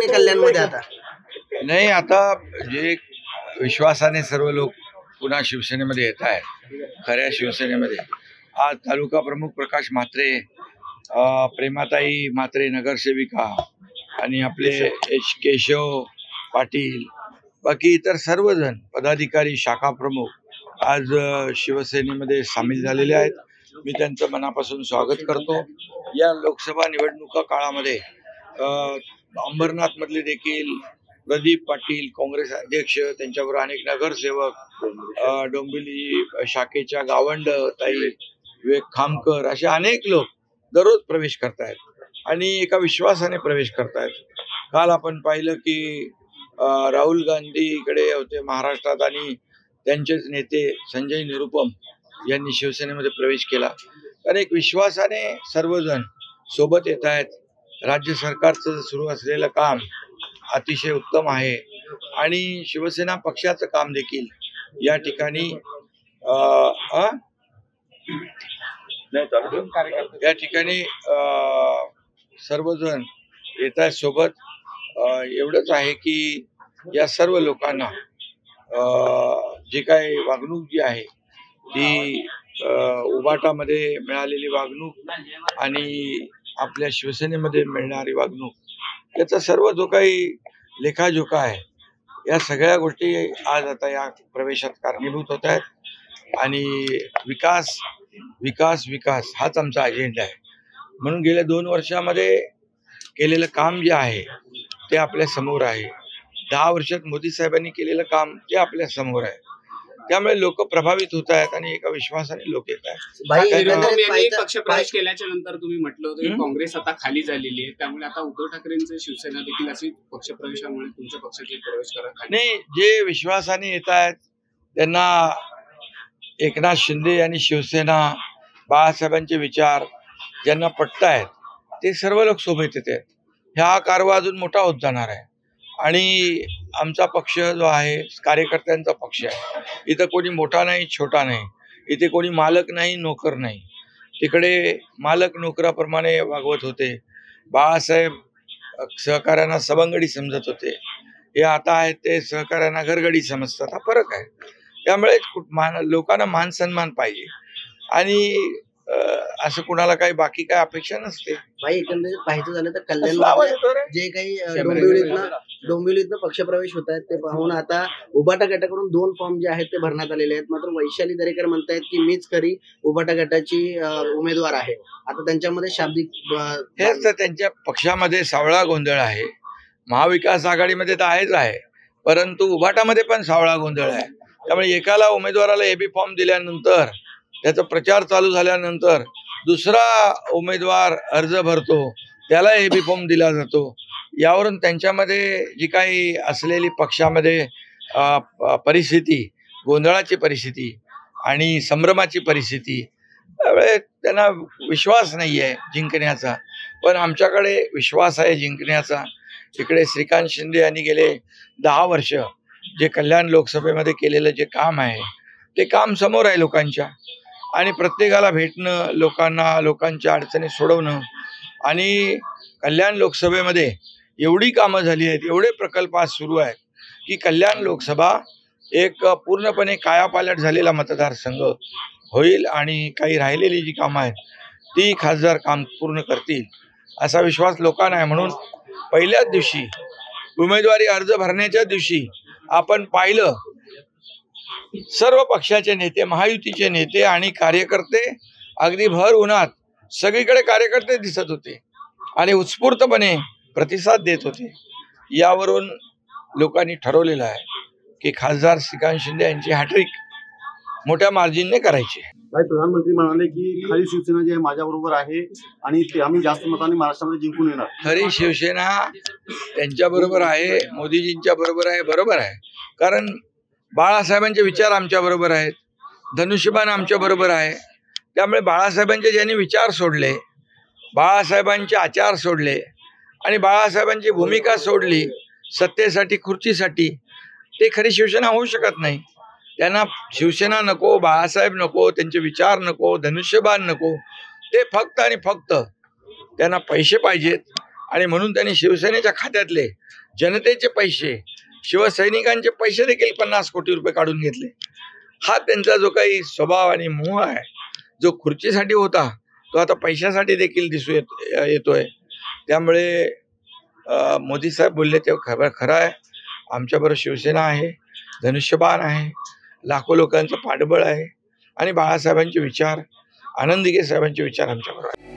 आणि कल्याणमध्ये आता नाही, आता जे विश्वासाने सर्व लोक पुन्हा शिवसेनेमध्ये येत आहेत, खऱ्या शिवसेनेमध्ये आज तालुका प्रमुख प्रकाश म्हात्रे, प्रेमाताई म्हात्रे नगरसेविका आणि आपले केशव पाटील, बाकी इतर सर्वजण पदाधिकारी, शाखा प्रमुख आज शिवसेनेमध्ये सामील झालेले आहेत. मी त्यांचं मनापासून स्वागत करतो. या लोकसभा निवडणुका काळामध्ये अंबरनाथमधले देखील प्रदीप पाटील काँग्रेस अध्यक्ष, त्यांच्याबरोबर अनेक नगरसेवक, डोंबिवली शाखेच्या गावंड ताई, विवेक खामकर, असे अनेक लोक दररोज प्रवेश करतायत आणि एका विश्वासाने प्रवेश करतायत. काल आपण पाहिलं की राहुल गांधी इकडे होते महाराष्ट्रात आणि त्यांचेच नेते संजय निरुपम यांनी शिवसेनेमध्ये प्रवेश केला. तर एक विश्वासाने सर्वजण सोबत येत आहेत. राज्य सरकारचं सुरू असलेलं काम अतिशय उत्तम आहे आणि शिवसेना पक्षाचं काम देखील या ठिकाणी सर्वजण येत आहेत सोबत. एवढंच आहे की या सर्व लोकांना जी काही वागणूक जी आहे ती उबाटामध्ये मिळालेली वागणूक आणि आपल्या शिवसेनेमध्ये मिळणारी वागणूक याचा सर्व जो काही लेखाजोखा आहे, या सगळ्या गोष्टी आज आता या प्रवेशात कारणीभूत होत आहेत आणि विकास विकास विकास हाच आमचा अजेंडा आहे. म्हणून गेल्या 2 वर्षामध्ये केलेलं काम जे आहे ते आपल्या समोर आहे. 10 वर्षात मोदी साहेबांनी केलेलं काम ते आपल्या समोर आहे. त्यामुळे लोक प्रभावित होत आहेत आणि एका विश्वासाने लोक येत आहेत. पक्ष प्रवेश केल्याच्या नंतर तुम्ही म्हटलं होतं की काँग्रेस आता खाली झालेली आहे, त्यामुळे आता उद्धव ठाकरेंचे शिवसेना देखील अशी पक्ष प्रवेशामुळे तुमच्या पक्षाची प्रवेश करा नाही. जे विश्वासाने येत आहेत त्यांना एकनाथ शिंदे आणि शिवसेना, बाळासाहेबांचे विचार ज्यांना पटतायत ते सर्व लोक सोबत येत आहेत. हा कारवा अजून मोठा होत जाणार आहे आणि आमचा पक्ष जो आहे कार्यकर्त्यांचा पक्ष आहे. इथं कोणी मोठा नाही, छोटा नाही. इथे कोणी मालक नाही, नोकर नाही. तिकडे मालक नोकराप्रमाणे वागवत होते. बाळासाहेब सहकाऱ्यांना सवंगडी समजत होते. हे आता आहेत ते सहकाऱ्यांना घरगडी समजतात. हा फरक आहे. त्यामुळे लोकांना मान सन्मान पाहिजे आणि असं कुणाला काही बाकी काय अपेक्षा नसते. भाई एकंदरीत पाहायचं झालं तर कल्याण जे काही डोंबिवलीतनं पक्षप्रवेश होत आहेत ते पाहून आता उबाटा गटाकडून 2 फॉर्म जे आहेत ते भरण्यात आलेले आहेत. मात्र वैशाली दरेकर म्हणतायत की मीच खरी उबाटा गटाची उमेदवार आहे. आता त्यांच्यामध्ये शाब्दिक हेच तर त्यांच्या पक्षामध्ये सावळा गोंधळ आहे. महाविकास आघाडीमध्ये तर आहेच आहे, परंतु उबाटामध्ये पण सावळा गोंधळ आहे. त्यामुळे एकाला उमेदवाराला एबी फॉर्म दिल्यानंतर त्याचा प्रचार चालू झाल्यानंतर दुसरा उमेदवार अर्ज भरतो, त्याला एबी फॉर्म दिला जातो. यावरून त्यांच्यामध्ये जी काही असलेली पक्षामध्ये परिस्थिती, गोंधळाची परिस्थिती आणि संभ्रमाची परिस्थिती, त्यामुळे त्यांना विश्वास नाही आहे जिंकण्याचा. पण आमच्याकडे विश्वास आहे जिंकण्याचा. इकडे श्रीकांत शिंदे यांनी गेले 10 वर्ष जे कल्याण लोकसभेमध्ये केलेलं जे काम आहे ते काम समोर आहे लोकांच्या आणि प्रत्येकाला भेटणं, लोकांच्या अडचणी सोडवणं आणि कल्याण लोकसभेमध्ये एवढी कामं झाली आहेत, एवढे प्रकल्प आज सुरू आहेत की कल्याण लोकसभा एक पूर्णपणे कायापालट झालेला मतदारसंघ होईल आणि काही राहिलेली जी कामं आहेत ती खासदार काम पूर्ण करतील असा विश्वास लोकांना आहे. म्हणून पहिल्याच दिवशी उमेदवारी अर्ज भरण्याच्या दिवशी आपण पाहिलं सर्व पक्षाचे नेते, महायुतीचे नेते आणि कार्यकर्ते अगदी भर उन्हात सगळीकडे कार्यकर्ते दिसत होते आणि उत्स्फूर्तपणे प्रतिसाद देत होते. यावरून लोकांनी ठरवलेलं आहे की खासदार श्रीकांत शिंदे यांची हॅट्रिक मोठ्या मार्जिनने करायची. प्रधानमंत्री म्हणाले की खरी शिवसेना जी आहे माझ्याबरोबर आहे आणि ते आम्ही जास्त मतांनी महाराष्ट्रामध्ये जिंकून येणार. खरी शिवसेना त्यांच्या बरोबर आहे, मोदीजींच्या बरोबर आहे. बरोबर आहे, कारण बाळासाहेबांचे विचार आमच्या बरोबर आहेत, धनुष्यबाण आमच्या बरोबर आहे. त्यामुळे बाळासाहेबांचे ज्यांनी विचार सोडले, बाळासाहेबांचे आचार सोडले आणि बाळासाहेबांची भूमिका सोडली सत्तेसाठी, खुर्चीसाठी, ते खरी शिवसेना होऊ शकत नाही. त्यांना शिवसेना नको, बाळासाहेब नको, त्यांचे विचार नको, धनुष्यबाण नको. ते फक्त आणि फक्त त्यांना पैसे पाहिजेत आणि म्हणून त्यांनी शिवसेनेच्या खात्यातले जनतेचे पैसे, शिवसैनिकांचे पैसे देखील 50 कोटी रुपये काढून घेतले. हा त्यांचा जो काही स्वभाव आणि मोह आहे, जो खुर्चीसाठी होता, तो आता पैशासाठी देखील येतोय. त्यामुळे मोदी साहेब बोलले ते खरं आहे. आमच्याबरोबर शिवसेना आहे, धनुष्यबाण आहे, लाखो लोकांचं पाठबळ आहे आणि बाळासाहेबांचे विचार, आनंद दिघे साहेबांचे विचार आमच्याबरोबर आहे.